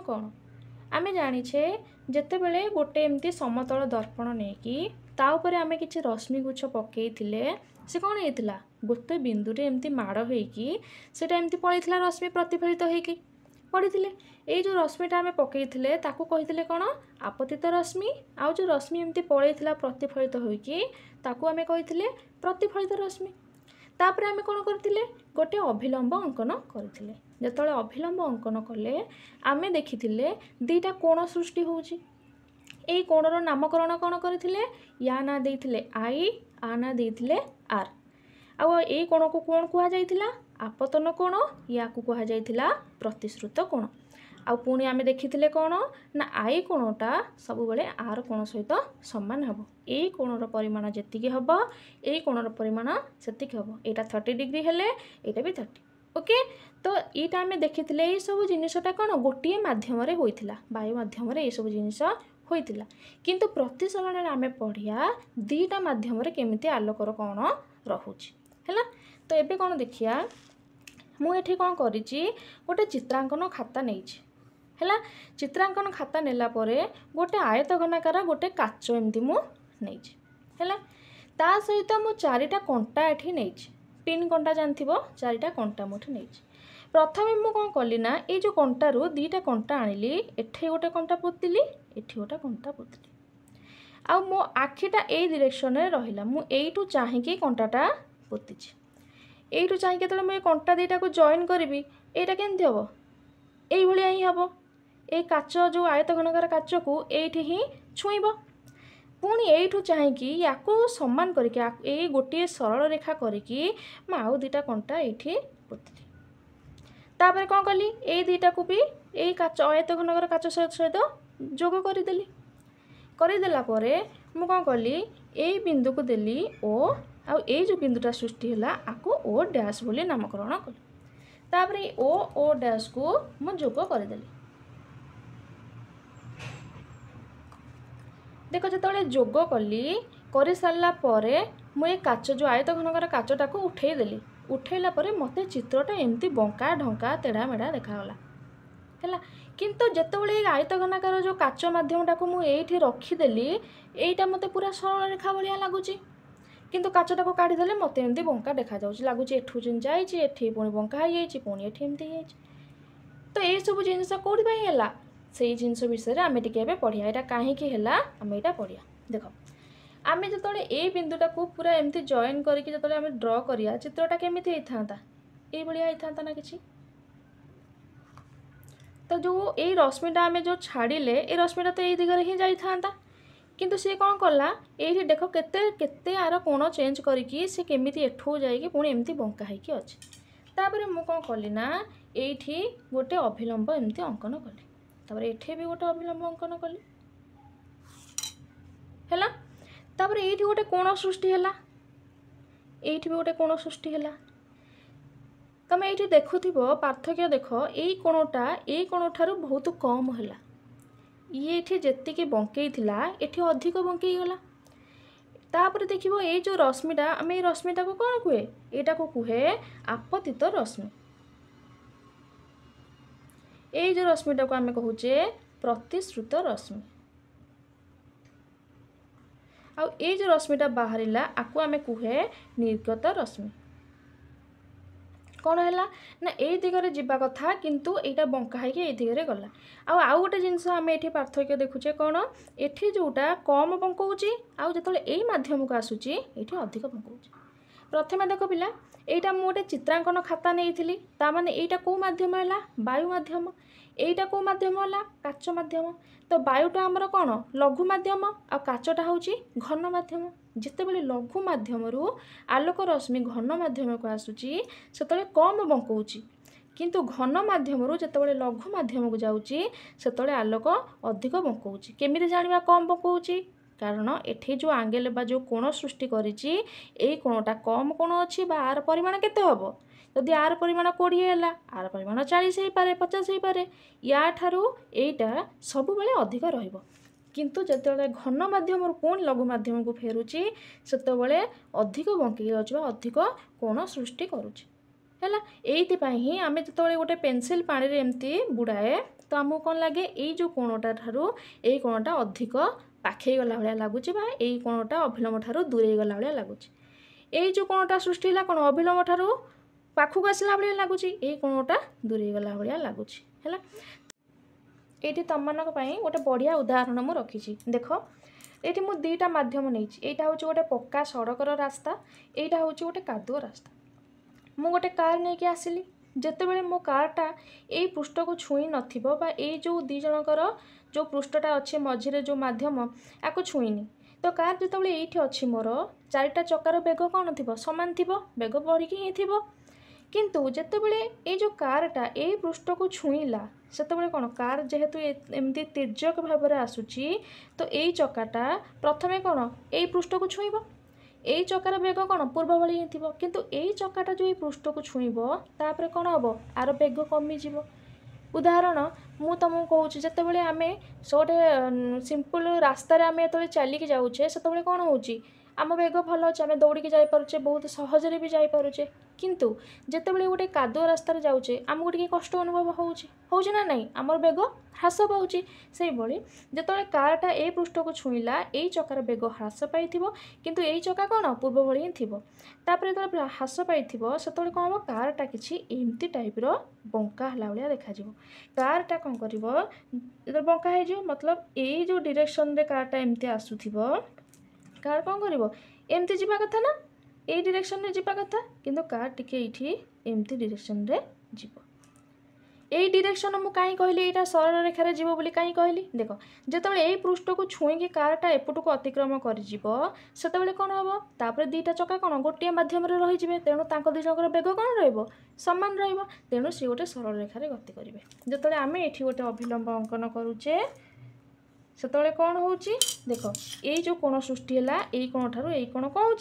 कौन आम जाचे जितेबले गोटे एमती समतल दर्पण नहीं कि ताऊपर आम कि रश्मि गुच्छ पकई से कौन होता गोटे बिंदुरे एमती माड़ होगी सेटा एमती पड़ता रश्मि प्रतिफलित होगी पड़ी ये जो रश्मिटा आम पकई कही कौन आपतित रश्मि आउ जो रश्मि एमती पड़ता प्रतिफलित होगी आम कही प्रतिफलित रश्मि तापर आम कौन करते गोटे अभिलंब अंकन करते जो अभिलंब अंकन कले आम देखी दीटा कोण सृष्टि होउची एई कोणर नामकरण कौन करते या ना देते आई आ ना देते आर आउ एई कोण को कौन कहुला आपतन कोण या कहुला प्रतिश्रुत कोण आ पुणी आम देखी कौन ना आई कोणटा सब बेले आर कोण सहित सामान हम यही कोणर परिमाण जी हम यही कोणर परिमाण से हम यहाँ 30 डिग्री हेले यहाँ भी 30 ओके तो यहाँ आम देखी ये सब जिनटा कौन गोटे मध्यम होता वायु मध्यम ये सब जिनस होता किंतु प्रतिसरण आम पढ़िया दीटा मध्यम केमिति आलोकर कौन रोचे है तो ये कौन देखिया मुझे कौन करी गोटे चित्रांकन खाता नहीं है चित्रांकन खाता नेला परे गोटे आयत घनाकार गोटे काच एमती मुझे ता सहित मु चारिटा कंटा एठी नहीं पिन कंटा जानथि चारिटा कंटा मुझे नहीं प्रथमे मु कौन कली ना ये जो कंटारू दीटा कंटा आनिली एठे गोटे कंटा पोतिली एठी गोटे कंटा पोतिली आ मो आखिटा ए डायरेक्शन रे रहिला मु एइटू चाहिकी कंटाटा पोतिछि एइटू चाहिकी तले मु कंटा दीटा को जॉइन करबी एटा केंति हबो एई भलिया ही हबो ए काच जो आयत घनकार काच को एठी ही छुईब पुणी एठू चाहिए या सम्मान करके गोटे सरल रेखा करके आउ दीटा कंटा ये पोतिली तापर कौन कली ए दीटा को भी यही काच आयत घनकर काच सहित जोग करदेली करदेला मु कौन कली ए बिंदु को देली ओ आ जो बिंदुटा सृष्टि है आपको ओ डैश बोली नामकरण कली तापर ओ डैश को मु जोग करदेली देख जो जोग कली कर सारापर मुझे काच जो आयत घनकर काचटा को उठेदेली उठेला मते चित्रटा एमती बंका ढंका तेढ़ा मेढ़ा देखागला है किंतु जितेबाला आयत घनाकार जो काच मध्यमटा को मुझे रखीदेली यहीटा मत पूरा सरल रेखा भाया लगुच किंतु काचटा को काढ़ीदेले मत एमती बंका देखा लगुच एठू जिन जाइए पुणी बंका हो पुणी एमती तो ये सब जिनस कौटी है से जिनस विषय आम टे पढ़िया यहाँ कहीं आम यहाँ पढ़िया देख आम जो ये बिंदुटा को पूरा एमती जॉइन करके जो आम ड्र करिया चित्रटा केमिति होता ये होता ना कि तो जो ये रश्मिटा आम जो छाड़िले ये रश्मिटा तो यही दिगरे ही जाता किंतु सी कौन कला ये देख केते केते आर कोण चेंज करके सी केमिति एठू जाइए पुणी एमती बंका होगी अच्छे तापर मु कौन कली ना ये गोटे अभिलंब एमती अंकन कली तापर एठे भी गोटे अभिलंब अंकन कली है तापर ये गोटे कोण सृष्टि है ये भी गोटे कोण सृष्टि है तुम ये देखुव पार्थक्य देख यही कोणटा ये कोण ठारू बहुत कम है ये जी बंकई ये अधिक बंकई गला तापर देखिए ये जो रश्मिटा आम ये रश्मिटा को कौन कहे यहाँ को कहे आपतित रश्मि ये जो रश्मिटा को आम कहूचे प्रतिश्रुत रश्मि आ ये जो रश्मिटा बाहरिला आपको आम कहे निर्गत रश्मि कौन है ना ये दिगरे जीवा कथा किंतु यहाँ बंका है दिगरे गला आउ गोटे जिनस आम ये पार्थक्य देखुचे कौन ये जोटा कम बंकौची आउ जो यही मध्यम को आसूची ये अधिक बंकौची प्रथम देख पिला यहाँ मुझे चित्रांकन खाता नहीं ताने यहाँ कौ मध्यम है वायु मध्यम यहाँ कौ मध्यम है काच मध्यम तो वायुटा आमर कौन लघु मध्यम आ काचटा हूँ घन मध्यम जितेबाला लघु मध्यम आलोक रश्मि घन मध्यम को आसूची से कम बंकौची किंतु घन मध्यम जितेबाला लघु मध्यम को जाऊँगी से आलोक अधिक बंकौची केमिति जानिबा कम बंकौची कारण एठी जो आंगेल बा जो कोण सृष्टि करिछि एई कोणटा कम कोण अछि बा आर परिमाण केते हबो यदि आर परिमाण 20 है आर परिमाण 40 हो पारे 50 हो पारे या ठारू एटा सब बेले अधिक रहिबो किंतु जिते घन मध्यम पुणी लघु मध्यम को फेरुची से अधिक बंकी अच्छे अधिक कोण सृष्टि करुच्ची ହେଲା। ଏଇଥିପାଇଁ ହିଁ ଆମେ ଯେତେବେଳେ ଗୋଟେ पेंसिल पानी एमती बुड़ाए तो आमको कौन लगे यही जो कोणटा ठारू यही कोणटा अधिक पाखे गला भाया लगुच यही कोणटा अभिलंब ठारू दूरे गला भाया लगुच यही जो कोणटा सृष्टि है कौन अभिलंब ठारू पाखक आसला भाया लगुच यही कोणटा दूरे गला भाया लगुच है। ये तुम मान गोटे बढ़िया उदाहरण मुझे रखी देख ये मुझे दुईटा मध्यम नहीं यहाँ हूँ गोटे पक्का सड़कर रास्ता यहाँ हूँ गोटे कादुओ रास्ता मु गोटे कार नहीं कि आसिली जितेबले मो कारटा यही पृष्ठ को छुई नथिबो बा ये जो दी जनकर जो पृष्ठटा अच्छे मझिरे जो माध्यम या छुईनी तो कार जितेबले ये अच्छी मोर चारिटा चकार बेग कौन थी सामान थी बेग बढ़िकी ही थी किंतु जितेबले ये जो कारटा यही पृष्ठ को छुईला सेतेबले कौन कार जेहेतु एमती तिर्यक भाव में आसूची तो यही चक्काटा प्रथमे कौन यही पृष्ठ को छुईब यही चक्कार बेग कौन पूर्व भली ही थी किंतु यही चक्काटा जो पृष्ठ को छुईब तापर कौन हम आर बेग कमिज उदाहरण मु तुमको कहूँ जितेबले आम गोटे सिंपल रास्तार आम जो चलिकी जाऊे से कौन हो आम बेग भल अच्छे आम दौड़ी जापे बहुत सहजरे भी जापे किंतु जितेबले गोटे कादुओ रास्तार जाऊे आमको टे कष्ट अनुभव होना ना नहीं आमर बेग ह्रास पाँच से जिते कारटा ए पृष्ठ को छुईला यही चकार बेग ह्रास पाई किंतु यही चक्का कौन पूर्व भली ही थी जो ह्रास पाई से कौन हम कारटा किसी एमती टाइप्र बंका है भाया देखा कारटा कौन कर बंका हो मतलब यही जो डायरेक्शन रे कारटा एमती आसुथिबो कार कौन कर एमती जावा कथा ना यही डायरेक्शन रे जावा कथा किंतु कार टिके ये एमती डायरेक्शन रे जीवो यही डायरेक्शन मु कहीं कहली यहाँ सरल रेखार जीव बोली कहीं कहली देख जितेबाला यही पृष्ठ को छुईकी कारटा एपटू को अतिक्रम कर कौन हम तापर दीटा चक्का कौन गोटे मध्यम रही तेणु दुई जन बेग कौन रमान रेणु सी गोटे सरल रेखार गति करेंगे जिते आम ये गोटे अभिलंब अंकन करुचे से कौन हो देख यही जो कोण सृष्टि है यही कोण ठारू यही कोण कौन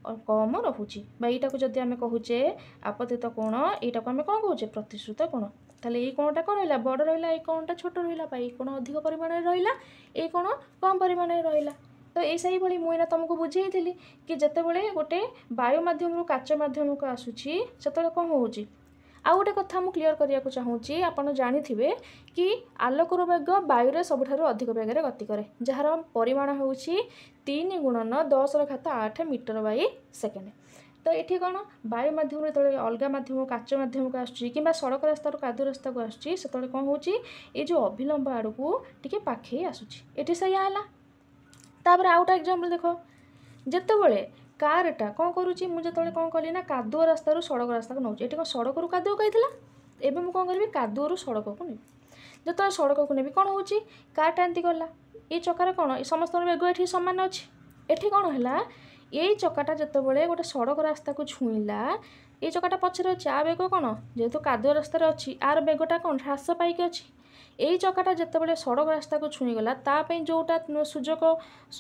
हो कम रोचे यहाँ को जदि आम कहूचे आपतित कोण यहाँ को आम कौन कहूचे प्रतिश्रुत कोण ताले ये कोणटा कौन रहा बड़ रहा ये कोणटा छोट रहा ये कोण अधिक परिमाण रहा ये कोण कम परिमाण रहा तो ये सही भाई मुझे तुमको बुझे कि जितेबले गोटे वायु मध्यम काच मध्यम को आसूची से कौन हो आउ गोटे कथा मुझे क्लीयर करने को चाहूँगी आपड़ जाथे कि आलोकर बेग वायु सबुठ अधिक बेगर गति करे जार परिमाण हूँ 3 × 10⁸ मीटर बाई सेकेंड तो ये कौन वायु मध्यम जो अलग मध्यम काच मध्यम को आसूँ कि सड़क रास्ता कादुओ रास्ता को आसूँ से कौन हो जो अभिलंब आड़ को टी पाखे आसूँ ये सही है तापर आउ गोटे एग्जांपल देख जितेबले कारटा कौन करुँची मुझे कौन कली ना कादुओ रास्तार सड़क रास्ता को नौ ये कौन सड़क कादुओ कही एवं मुझे कौन करी कादुओ सड़क को नेबी जो सड़क को नेबी कौन हो कारटा एमती गला ये चक्कर कौन समस्त बेग ये सामान अच्छी एठी कौन है यही चक्काटा जितेबले गोटे सड़क रास्ता को छुईला ये चक्काटा पछरे अच्छे आ बेग कौन जेहेतु कादुओ रास्तार अच्छी आर बेगटा कौन ह्रास पाइक अच्छी यही चक्काटा जितेबले सड़क रास्ता को छुईगला तापाई जोटा सुजोग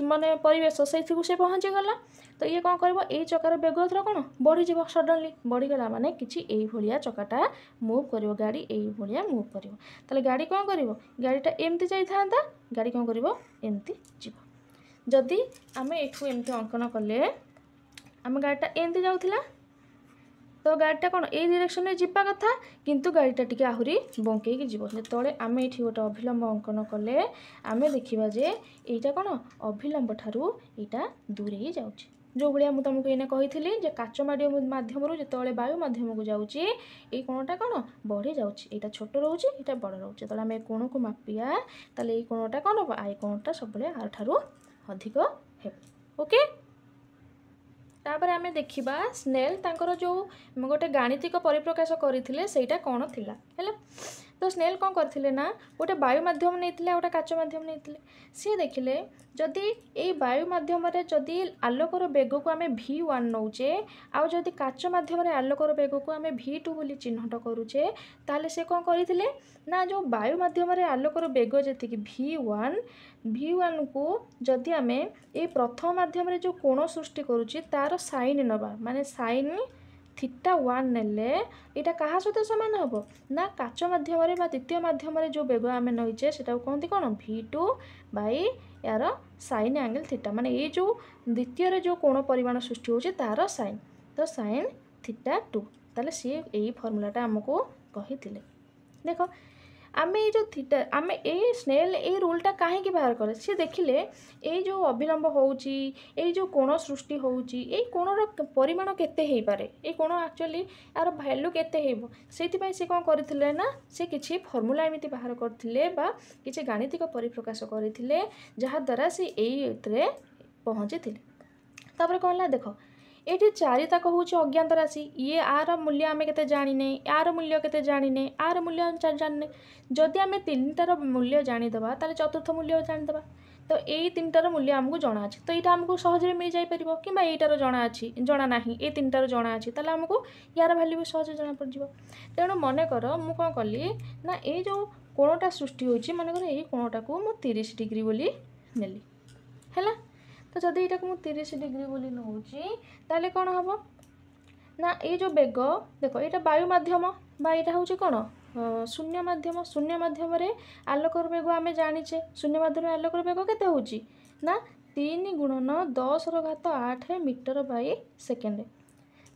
माने परिवेश से पहुँची गला तो ये कौन कर यही चक्कर बेग थोड़ा कौन बढ़ीज सडनली बढ़ीगला माने किसी यही चक्काटा मुव कर गाड़ी यही मुव कर गाड़ी कौन कर गाड़ीटा एमती जाता गाड़ी कौन कर एमती जीव जदि आम एठू एमती अंकन कले आम गाड़ीटा एमती जाऊला तो गाड़ीटा कौन ए डायरेक्शन में जीवा कथा किंतु गाड़ीटा टी आहरी बंकई जीव जो आम ये गोटे अभिलंब अंकन कले आम देखा जे यहाँ कौन अभिलंब ठारू यहाँ दूरे ही जाऊँगी जो भाया मुझे तुमको ये कही काच मध्यम जो वायु मध्यम को जाऊँगी ये कोणटा कौन बढ़ी जाऊँगी छोट रोचे यहाँ बड़ रोचे जो आम कोण को मापिया ताले ये कोणटा कौन हम आई कोणटा सब आर ठारू अधिक हे ओके तापर आम देखा स्नेल तांकर जो गोटे गाणितिक परिप्रकाश करते ସେଇଟା कौन थिला है तो स्नेल कौन करथिले ना गोटे वायु माध्यम नहीं गोटे काच माध्यम नहीं सी देखिले जदि ये वायु माध्यम जदि आलोकर बेग को आम V1 नौचे आउ जदि काच माध्यम आलोकर बेग को आम V2 बोली चिन्हट करुचे ताले से कौन करथिले ना जो वायु माध्यम आलोकर बेग जी V1 को जदि आम ये प्रथम माध्यम जो कोण सृष्टि करुची तार साइन नबा माने साइन θ1 नेले यहाँ क्या सहित सामान हम ना काच मध्यम द्वितीय माध्यम जो बेग आम नईचे से कहते कौन V2 बाई यार साइन एंगल थीटा माने ये जो द्वितीय जो कोण परिमाण सृष्टि होची तार साइन तो साइन θ2 ताले सी यही फर्मूलाटा आमको कही देख आमे ये जो थीटा आमे ए स्नेल ए रूलटा कहीं बाहर करे सी देखिले ये जो अविलंब होउची ए जो कोण सृष्टि होउची ए कोणर परिमाण केते हेई पारे ए कोण एक्चुअली यार वैल्यू केते हेबो सेति पई से कोन करथिले ना से किछि फॉर्मूला एमिति बाहर करथिले बा किछि गाणितिक परिप्रकाश करथिले जहा द्वारा से एइत्रे पहुंचीथिले तापर कहला देखो ये चारिताक हूँ अज्ञात राशि ये आर मूल्य आम के जाने यार मूल्य के जाने आर मूल्य जाने जदि आम तीनटार मूल्य जानीदे ताले चतुर्थ मूल्य जानीदे तो यही तीनटार मूल्य आमको जना अच्छे तो यहाँ आमको सहज मिल जापर कि यहीटार जना अच्छी जना ना ये तीनटार जना अच्छी ताले आमको यार भैल्यू भी सहज जना पड़ तेणु मनकर मु कौन कली ना ये जो कोणटा सृष्टि होती मनकर यही कोणटा को मु 30 डिग्री बोली नेली है तो जदि यहाँ को 30 डिग्री बोली नौची ताले कौन हम ना ये जो बेग देख ये वायु माध्यम यहाँ हूँ कौन शून्य माध्यम शून्य माध्यम आलोकर बेग आम जाचे शून्य माध्यम आलोकर बेग केते होची ना 3 गुणन 10⁸ मीटर बाय सेकेंड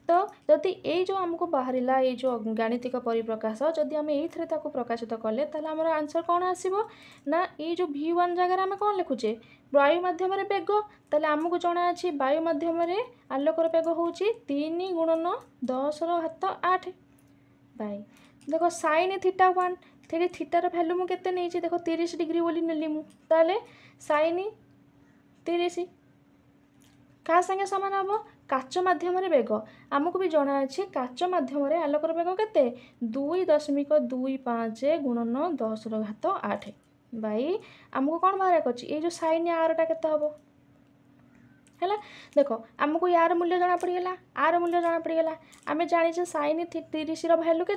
तो जदि ये जो आमको बाहरिला ये जो गाणितिक परिप्रकाश जदि आम ये प्रकाशित कले आमर आंसर कौन आसो ना ये जो V1 जगह आम कौन लिखुचे वायु माध्यम बेग ताले आमको जना अच्छी वायु माध्यम आलोकर बेग हूँ 3 गुणन 10⁸ बाय देख साइन θ1 थे थीटार भैल्यू मुझे नहीं देख 30 डिग्री बोली नेली मुझे साइन 30 क्या संगे सामान हम काच माध्यम बेग आमको भी जना अच्छे काच माध्यम आलोकर बेग के 2.25 गुणन 10⁸ बाई आमको कौन बाहर कर ये जो साइन आरटा के है देख आमको यार मूल्य जना पड़गला आर मूल्य जना पड़गला आम जाने साइन 30 भैल्यू के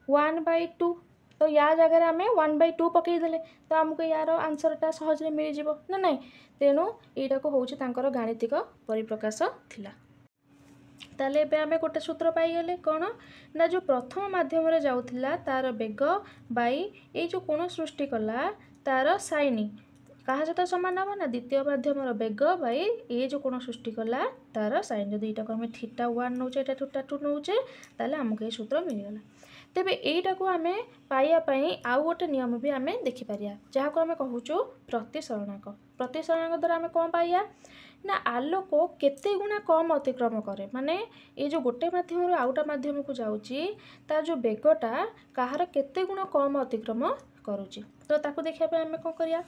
1/2 तो या जगह आम 1/2 पकईदे तो आमको यार आंसरटा सहज मिल जाव ना ना तेणु यहाँ को हूँ गाणितिक परिप्रकाश थिला ताले एबे आमे गोटे सूत्र पाईगले कौन ना जो प्रथम माध्यम जाऊला तार बेग बाई ये जो कोण सृष्टि कला तार साइन क्या सहित सामान हम ना द्वितीय माध्यम बेग बाई ये जो कोण सृष्टि कला तार साइन जब यहाँ को आम θ1 नौचे θ2 नौचे ताले आमको ये सूत्र मिलगला तेबे एटा को आमे पाइबापी आउ गोटे नियम भी आमे देखिपर जहाँ को आम कहूँ प्रतिसरणांक द्वारा आम कौन पाइया ना आलोक केते गुणा कम अतिक्रम करे माने ये जो गोटे माध्यम आउटा माध्यम को जाऊँगी तार जो बेगटा कहार केते गुण कम अतिक्रम करुच्ची तो ताकू देखा आम कौन करिया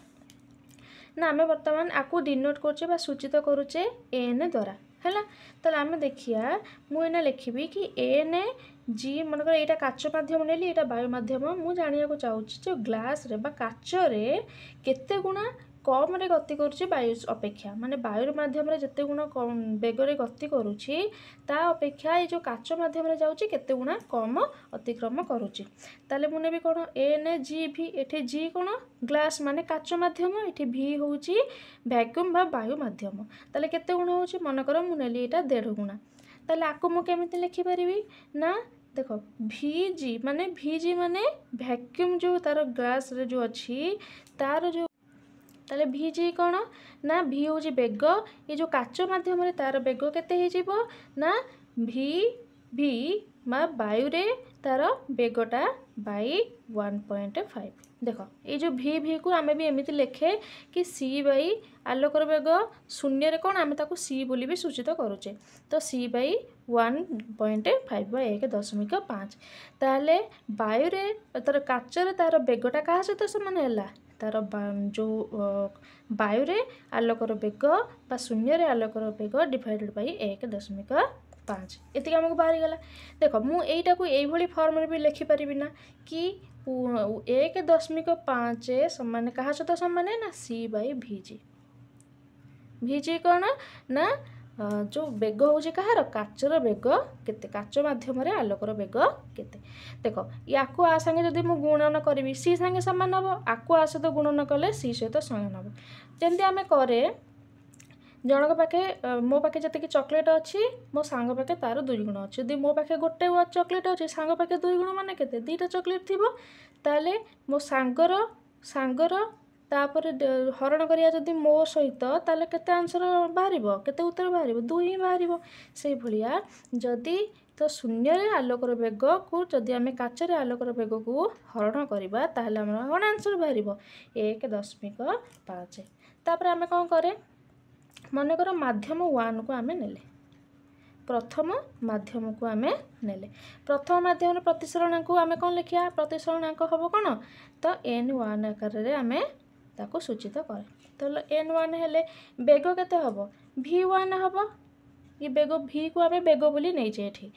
ना आम बर्तमान आपको डिनोट कर सूचित करुचे एन द्वारा है तो आम देखिया मुझे लिखी कि एन जी मनकर यहाँ काच माध्यम नेली यहाँ वायु माध्यम मुझे जाना चाहूँगी जो ग्लास रे बा काच रे केते गुणा कम रे गति करुच्ची वायु अपेक्षा माने वायु माध्यम जिते गुण बेगरे गति करुच्ची ता अपेक्षा ये जो काच माध्यम जाऊँगी केते गुणा कम अतिक्रम करुच्ची ताले मुझे भी कौन एन जी भी एठी जी कौन ग्लास माने काच माध्यम एठी भी हूँ वैक्यूम बा वायु माध्यम ताले केते गुण हूँ मनकर मुझे यहाँ 1.5 गुणा ताले आको मु केमिति लिखि परिबी ना देख VG माने वैक्यूम जो तार ग्लास रे जो अच्छी तार जो ताले VG कौन ना V हूँ बेग ये जो काच माध्यम तार बेग केते हो ना V मा वायु रे तार बेगटा बाई 1.5 देख ये जो V को आम भी एमती लिखे कि C बाई आलोकर बेग शून्य रे कौन आम ताको C बोली भी सूचित करुचे तो C बाई 1.5 बा 1.5 ताले वायु रे तार काच रे तार बेगटा क्या सहित सामान है तार जो वायु रे आलोकर बेग बा शून्य रे आलोकर बेग डिवाइडेड बाई 1.5 एति आमको बाहरी गला देख मुझा को यही फॉर्म रे भी लिखिपारि ना कि 1.5 समान क्या सहित सामान ना C बाई VG कौन ना जो बेग हूँ कहार काचर बेग केते काच माध्यम आलोकर बेग केते देख या आ संगे जदि मु गुणन करी सी संगे सामान हम आको आ सहित गुणन कले सी सहित सामान हम जमी आम करे जनक पाखे मो पाखे जी चॉकलेट अच्छी मो सांग पाखे तार 2 गुण अच्छी यदि मो पाखे गोटे चॉकलेट अच्छी सांग पाखे 2 गुण माने केते 2टा चॉकलेट थी ताले मो सांगर तापर हरण करिया जदि मो सहित ताले केते आंसर बाहर केते उत्तर बाहर 2 ही बाहर से भलिया जदि तो शून्य आलोकर बेग को जदि आम काचर आलोकर बेग को हरण करवा ताहले आमर कौन आंसर बाहर 1.5 तापर आम कौन करे मनकर माध्यम 1 को आम नेले प्रथम माध्यम को आम नेले प्रथम माध्यम प्रतिसरणांक को आम कौन लिखिया प्रतिसरणांक हम कौन तो n1 आकार रे आम ताको सूचित करे तो n1 हेले बेग केते हम v1 हम ये बेग v को आम बेग बोली नहीं एठी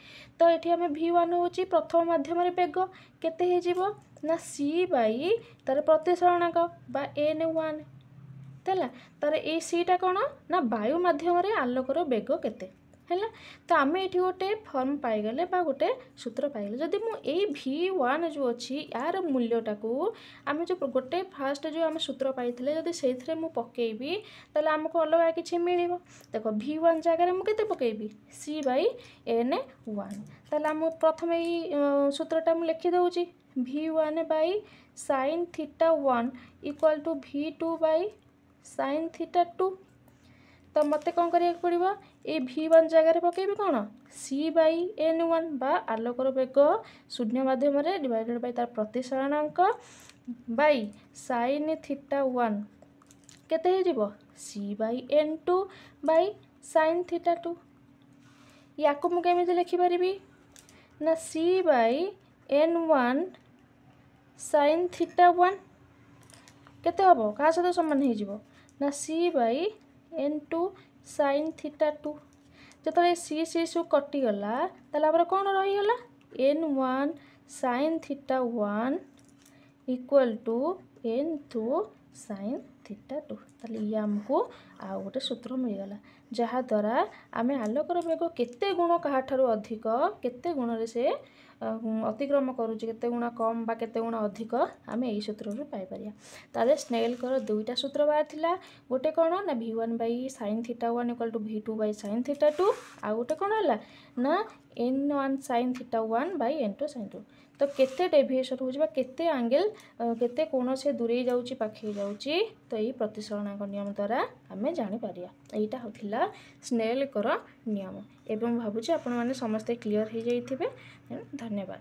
तो एठी आम v1 होची प्रथम माध्यम रे बेग केते हे जीवो ना c बाई तार प्रतिसरणांक बा n1 तला तार ए सीटा कौन ना वायु माध्यम रे आलोकर बेग केते हैला तो आम ये गोटे फर्म पाईगले बा गोटे सूत्र पाइगले जदि मु v1 जो अच्छी यार मूल्यटा को आम जो गोटे फास्ट जो आम सूत्र पाई जदि से मु पकेबी ताले आमको अलग किसी मिल देख v1 जगह मुझे पकेबी c/n1 ताले आम प्रथम यही सूत्रटा मुझे लिखिदे v1 by sin θ1 equal to v2 by sin θ2 तो मत कौन करिया पड़िबो ए v1 जगह पकेबी कौन c/n1 बा आलोकर बेग शून्य माध्यम रे डिवाइडेड बाय तार प्रतिसरणांक बाई sin θ1 केते हे जीवो c/n2 बाई sin θ2 याको मु केमिति लिखि परिबी ना c/n1 sin θ1 केते हबो का सहित समान हे जीवो ना c/n2 sin θ2 जतले सी सु कटिगला ताले आमर कौन रहीगला n1 sin θ1 equal to n2 sin θ2 ताले ये आमको आ गोटे सूत्र मिलगला जहा द्वारा आम आलोकर बेग केते गुण काठारु अधिक केते गुण रे से अतिक्रम करुचे केते गुण कम बा केते गुण अधिक आम यही सूत्र रू पाई परिया ताले स्नेल कर दुईटा सूत्र बाहर थिला गोटे कौन ना v1 by sin θ1 equal to v2 by sin θ2 आ गोटे कौन है ना n1 sin θ1 by n2 sin θ2 तो केते डेविएशन हो केते एंगल केते कोण से दूरे जाउची पाखे जाउची तो यही प्रतिसरणांक नियम द्वारा आम जानी पारिया एटा होथिला स्नेल कर नियम एवं भाबुची आपण माने समस्त क्लियर हो जाइथिबे धन्यवाद।